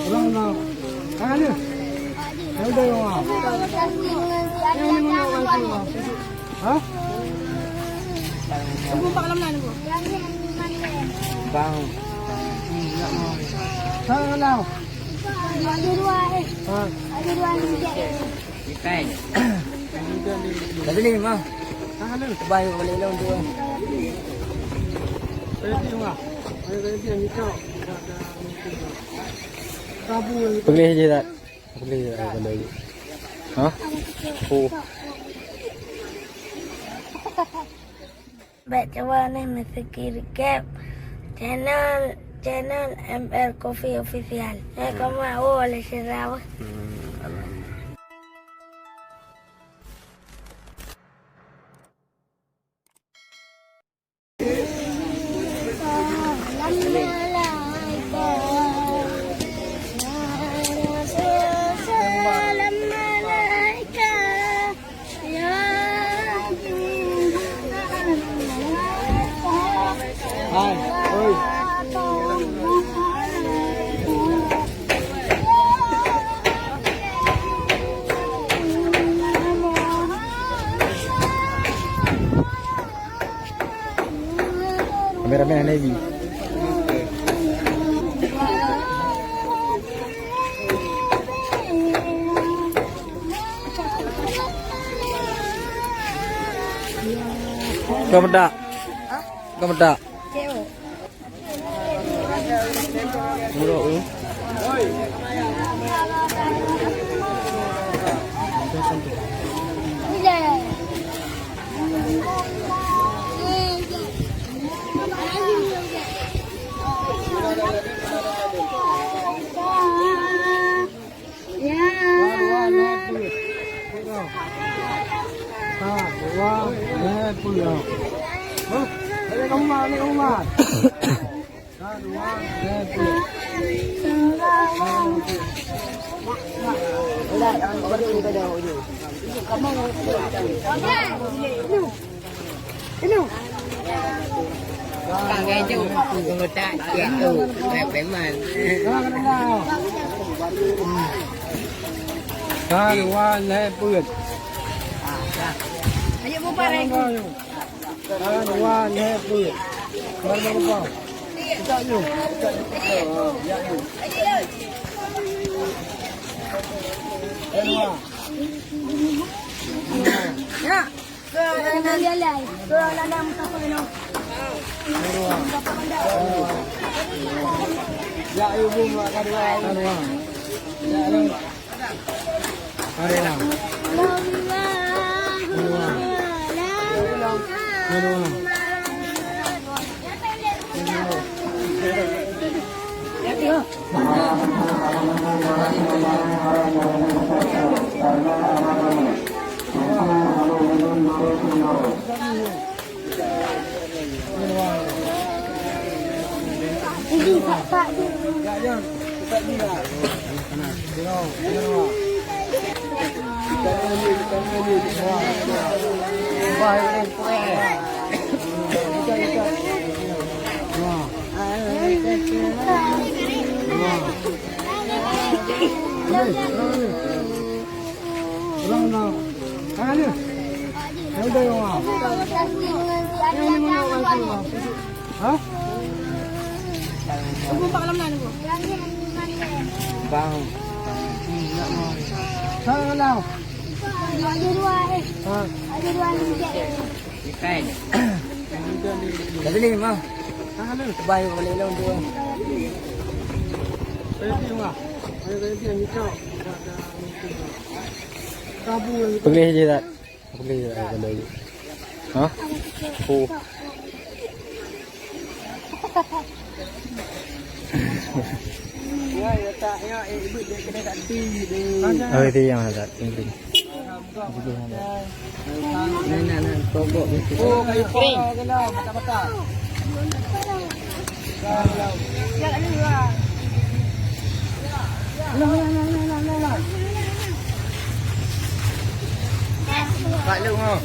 Orang nak. Mana? Ada orang. Yang ni mana orang tu? Ha? Tunggu 4 dalam mana tu? Bang. Nak mau. Sana now. Ada 2 Ha. Ada 2 ni. Ikan. Dah beli mah. Sana lu. Terbaik boleh lah untuk. Pergi rumah. Pergi ni kau. Sabu. Boleh je tak? Boleh je tak kalau je. Ha? Oh. Baik coba ni mesti recap channel ML Coffee Official. Kamu boleh share. Hai, oi. Kameraman Navy. Kau medak? Kau medak? Murah tu. Càng nghe chứ người ta chạy từ để mà Ka dua le put. Ayo buka lagi. Ka dua le put. Mana apa? Tak you. Ya. Ke dia lai. Ke dalam kapal ni. Ya ibu mak ka dua. Ya lu. Ada lah. Ini tak dia. Ya ya. Tak dia. Tengok. Tengok. Tunggu 4 dalam mana tu? Bang. Nak mau. Sana now. Ada 2 Ha. Ada 2 ni. ikan. Dah beli mah. Sana lu. Terbaik boleh lah untuk. Pergi rumah. Pergi ni kau. Sabu. Boleh je tak? Boleh je tak kalau je. Ha? Oh. Ya, ya tak. Ya, ibu dia kena tak tinggi dia. Oh, itu yang ada tinggi. Nah, pokok itu. Oh, kayu kering. Mata-mata. Jangan lupa. Pak lu ha.